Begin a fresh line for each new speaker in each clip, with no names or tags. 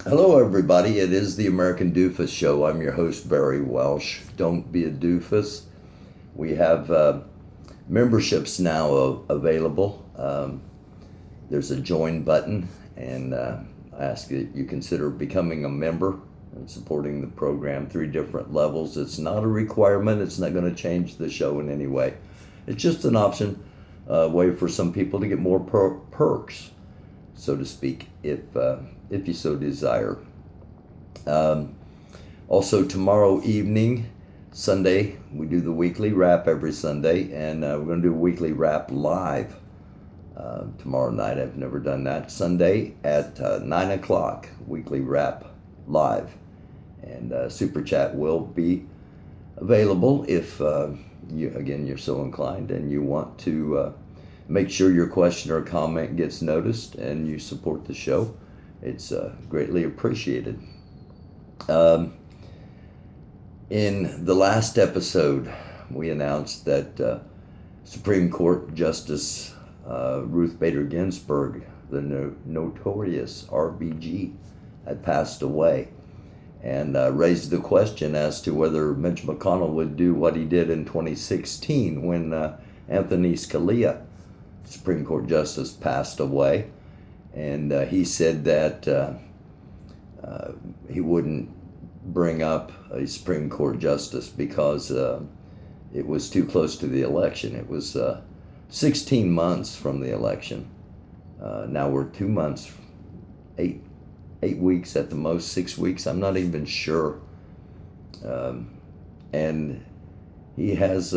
Hello, everybody. It is the American Doofus Show. I'm your host, Barry Welsh. Don't be a doofus. We have memberships now available. There's a join button, and I ask that you consider becoming a member and supporting the program. 3 different levels. It's not a requirement. It's not going to change the show in any way. It's just an option, way for some people to get more perks, so to speak, if you so desire. Um, Also, tomorrow evening, Sunday, we do the weekly wrap every Sunday, and we're going to do a weekly wrap live tomorrow night. I've never done that. Sunday at 9 o'clock, weekly wrap live. And Super Chat will be available if you're so inclined and you want to make sure your question or comment gets noticed and you support the show. It's greatly appreciated. In the last episode, we announced that Supreme Court Justice Ruth Bader Ginsburg, the notorious RBG, had passed away, and raised the question as to whether Mitch McConnell would do what he did in 2016 when Anthony Scalia, Supreme Court Justice, passed away. And he said that he wouldn't bring up a Supreme Court justice because it was too close to the election. It was 16 months from the election. Now we're 2 months, 8 weeks at the most, 6 weeks. I'm not even sure. And he's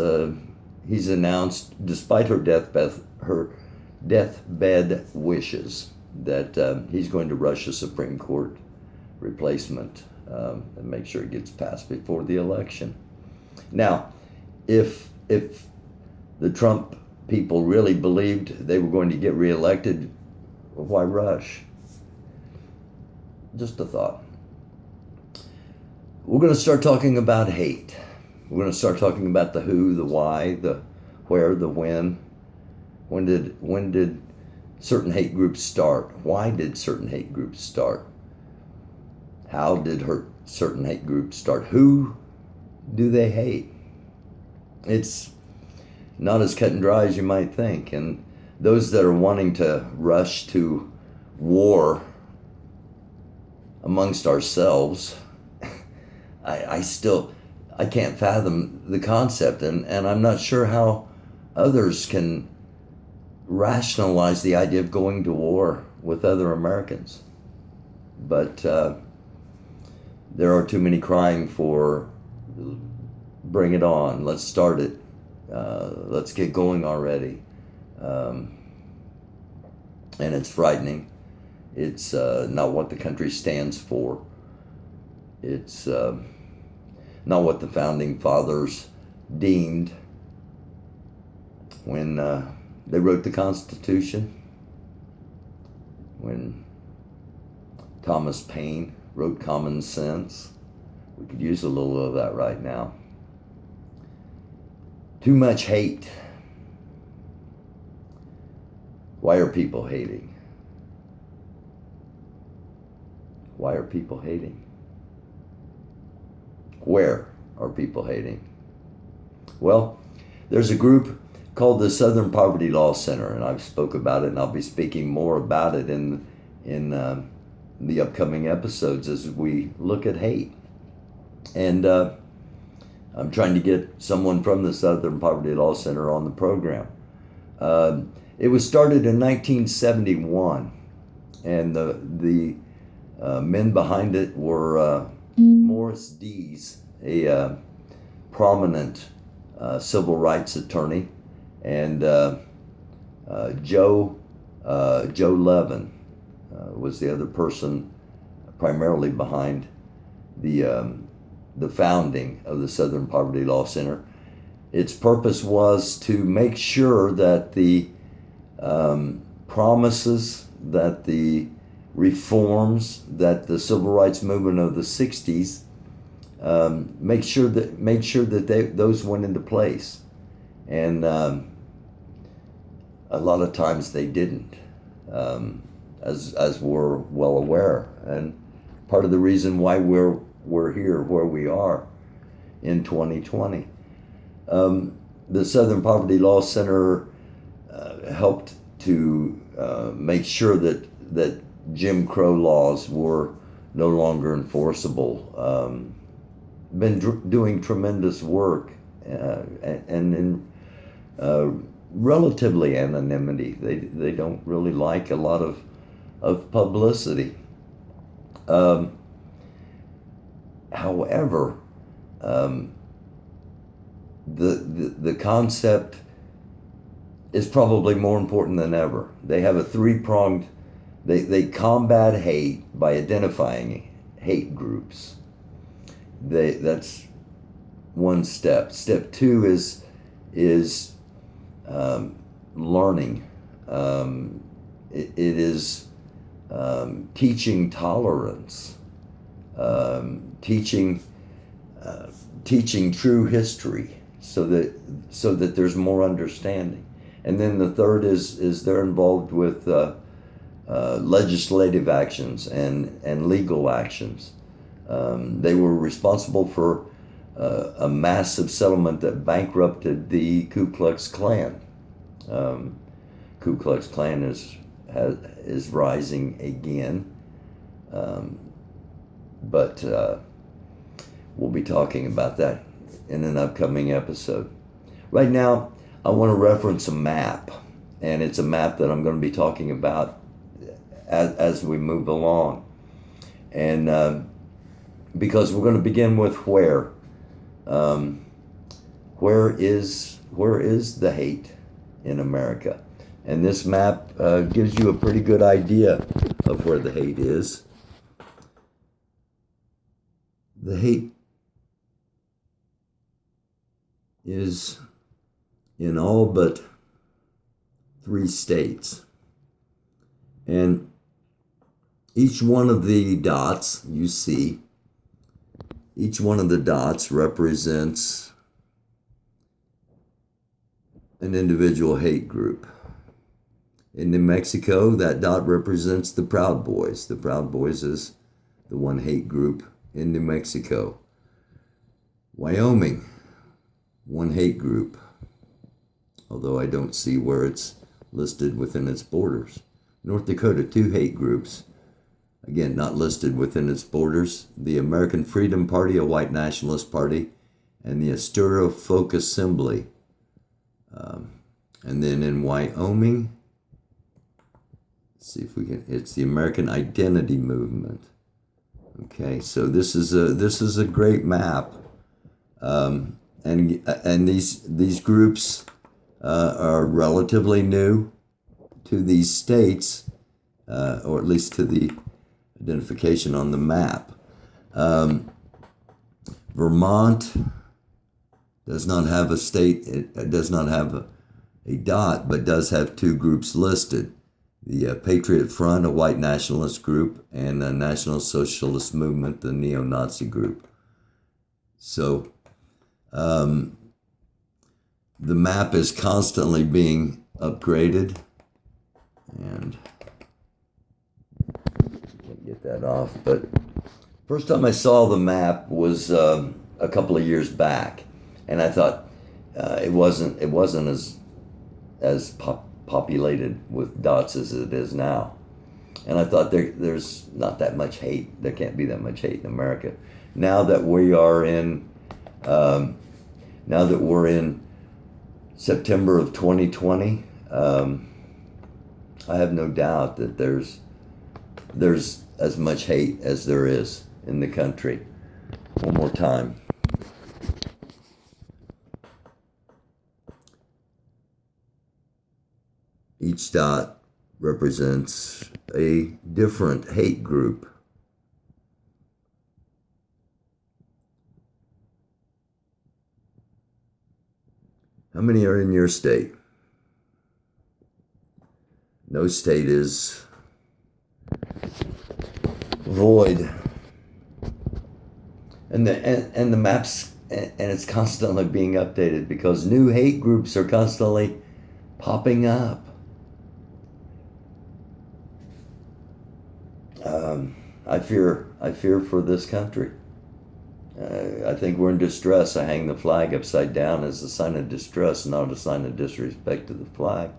announced, despite her deathbed wishes, that he's going to rush a Supreme Court replacement and make sure it gets passed before the election. Now, if the Trump people really believed they were going to get reelected, why rush? Just a thought. We're going to start talking about hate. We're going to start talking about the who, the why, the where, the when. When did certain hate groups start? Why did certain hate groups start? How did certain hate groups start? Who do they hate? It's not as cut and dry as you might think. And those that are wanting to rush to war amongst ourselves, I can't fathom the concept, and I'm not sure how others can rationalize the idea of going to war with other Americans. But there are too many crying for, bring it on, let's start it, let's get going already. And it's frightening. It's not what the country stands for. It's not what the founding fathers deemed when they wrote the Constitution, when Thomas Paine wrote Common Sense. We could use a little of that right now. Too much hate. Why are people hating? Why are people hating? Where are people hating? Well, there's a group called the Southern Poverty Law Center, and I've spoke about it, and I'll be speaking more about it in the upcoming episodes as we look at hate. And I'm trying to get someone from the Southern Poverty Law Center on the program. It was started in 1971, and the men behind it were Morris Dees, a prominent civil rights attorney, and Joe Levin was the other person primarily behind the founding of the Southern Poverty Law Center. Its purpose was to make sure that the promises, that the reforms, that the civil rights movement of the 60s made sure that those went into place. And a lot of times they didn't, as we're well aware. And part of the reason why we're here where we are in 2020. The Southern Poverty Law Center helped to make sure that Jim Crow laws were no longer enforceable. Been doing tremendous work and in relatively anonymity. They don't really like a lot of publicity. However, the concept is probably more important than ever. They have a three-pronged, they combat hate by identifying hate groups. That's one step. Step two is learning. It is teaching tolerance, teaching true history, so that there's more understanding. And then the third is they're involved with legislative actions and legal actions. They were responsible for a massive settlement that bankrupted the Ku Klux Klan. Ku Klux Klan is rising again, but we'll be talking about that in an upcoming episode. Right now, I want to reference a map, and it's a map that I'm going to be talking about as we move along. And because we're going to begin with where is the hate in America? And this map gives you a pretty good idea of where the hate is. The hate is in all but 3 states. And each one of the dots you see, each one of the dots represents an individual hate group. In New Mexico, that dot represents the Proud Boys. The Proud Boys is the one hate group in New Mexico. Wyoming, one hate group, although I don't see where it's listed within its borders. North Dakota, 2 hate groups, again, not listed within its borders. The American Freedom Party, a white nationalist party, and the Asturo Folk Assembly. And then in Wyoming, let's see if we can, it's the American Identity Movement. Okay, so this is a great map. And these groups are relatively new to these states, or at least to the identification on the map. Vermont does not have a state, it does not have a dot, but does have 2 groups listed. The Patriot Front, a white nationalist group, and the National Socialist Movement, the neo-Nazi group. So, the map is constantly being upgraded, and can't get that off. But first time I saw the map was a couple of years back, and I thought it wasn't as populated with dots as it is now. And I thought there's not that much hate. There can't be that much hate in America. Now that we are in September of 2020, I have no doubt that there's as much hate as there is in the country. One more time. Each dot represents a different hate group. How many are in your state? No state is void. And the maps, and it's constantly being updated because new hate groups are constantly popping up. I fear for this country. I think we're in distress. I hang the flag upside down as a sign of distress, not a sign of disrespect to the flag.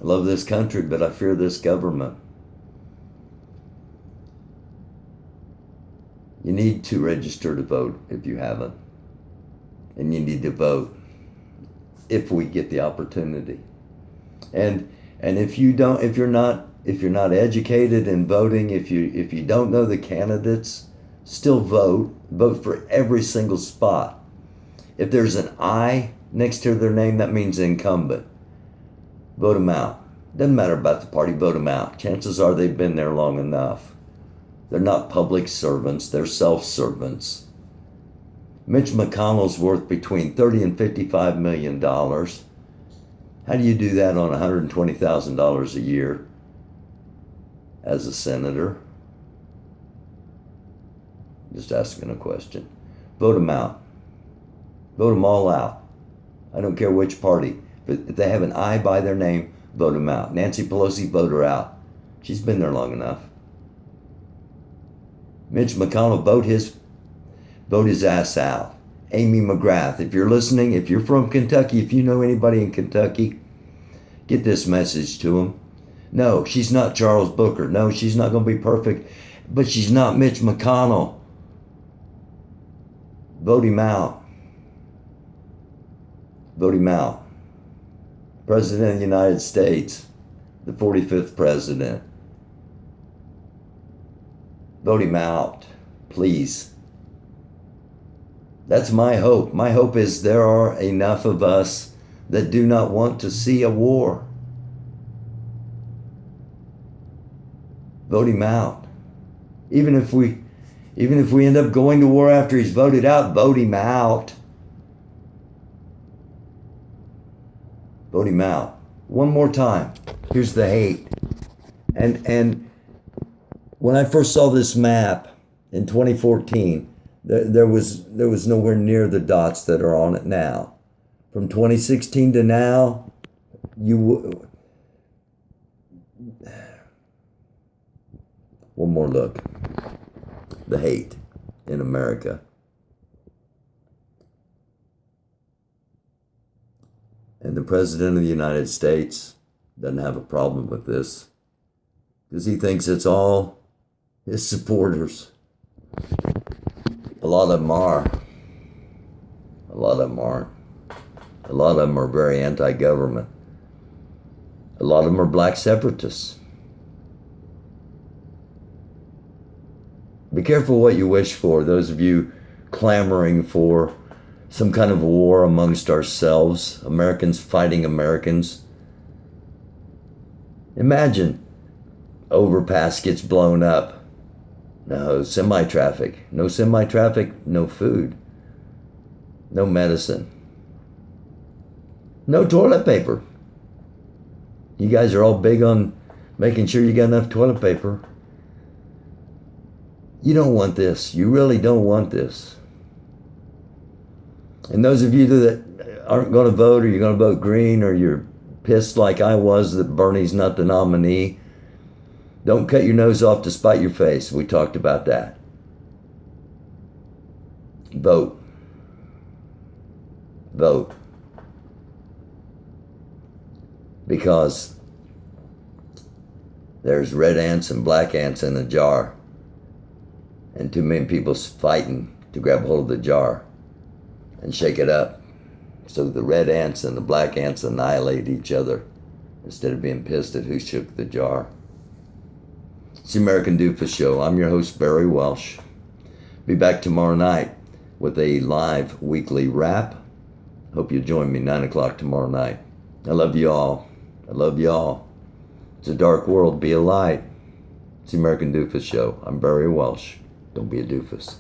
I love this country, but I fear this government. You need to register to vote if you haven't. And you need to vote if we get the opportunity. And if you're not educated in voting, if you don't know the candidates, still vote. Vote for every single spot. If there's an I next to their name, that means incumbent. Vote them out. Doesn't matter about the party, vote them out. Chances are they've been there long enough. They're not public servants, they're self-servants. Mitch McConnell's worth between $30 and $55 million. How do you do that on $120,000 a year as a senator? Just asking a question. Vote them out. Vote them all out. I don't care which party. But if they have an I by their name, vote them out. Nancy Pelosi, vote her out. She's been there long enough. Mitch McConnell, vote his ass out. Amy McGrath, if you're listening, if you're from Kentucky, if you know anybody in Kentucky, get this message to them. No, she's not Charles Booker. No, she's not going to be perfect. But she's not Mitch McConnell. Vote him out. Vote him out. President of the United States, the 45th president. Vote him out, please. That's my hope. My hope is there are enough of us that do not want to see a war. Vote him out. Even if we end up going to war after he's voted out, vote him out. Vote him out. One more time. Here's the hate. And when I first saw this map in 2014, there was nowhere near the dots that are on it now. From 2016 to now, one more look. The hate in America. And the President of the United States doesn't have a problem with this because he thinks it's all his supporters. A lot of them are. A lot of them aren't. A lot of them are very anti-government. A lot of them are black separatists. Be careful what you wish for, those of you clamoring for some kind of war amongst ourselves, Americans fighting Americans. Imagine overpass gets blown up. No semi-traffic. No semi-traffic, no food. No medicine. No toilet paper. You guys are all big on making sure you got enough toilet paper. You don't want this. You really don't want this. And those of you that aren't going to vote, or you're going to vote green, or you're pissed like I was that Bernie's not the nominee, don't cut your nose off to spite your face. We talked about that. Vote. Vote. Because there's red ants and black ants in a jar. And too many people fighting to grab hold of the jar and shake it up. So the red ants and the black ants annihilate each other instead of being pissed at who shook the jar. It's the American Doofus Show. I'm your host, Barry Welsh. Be back tomorrow night with a live weekly wrap. Hope you join me 9 o'clock tomorrow night. I love you all. I love you all. It's a dark world. Be a light. It's the American Doofus Show. I'm Barry Welsh. Don't be a doofus.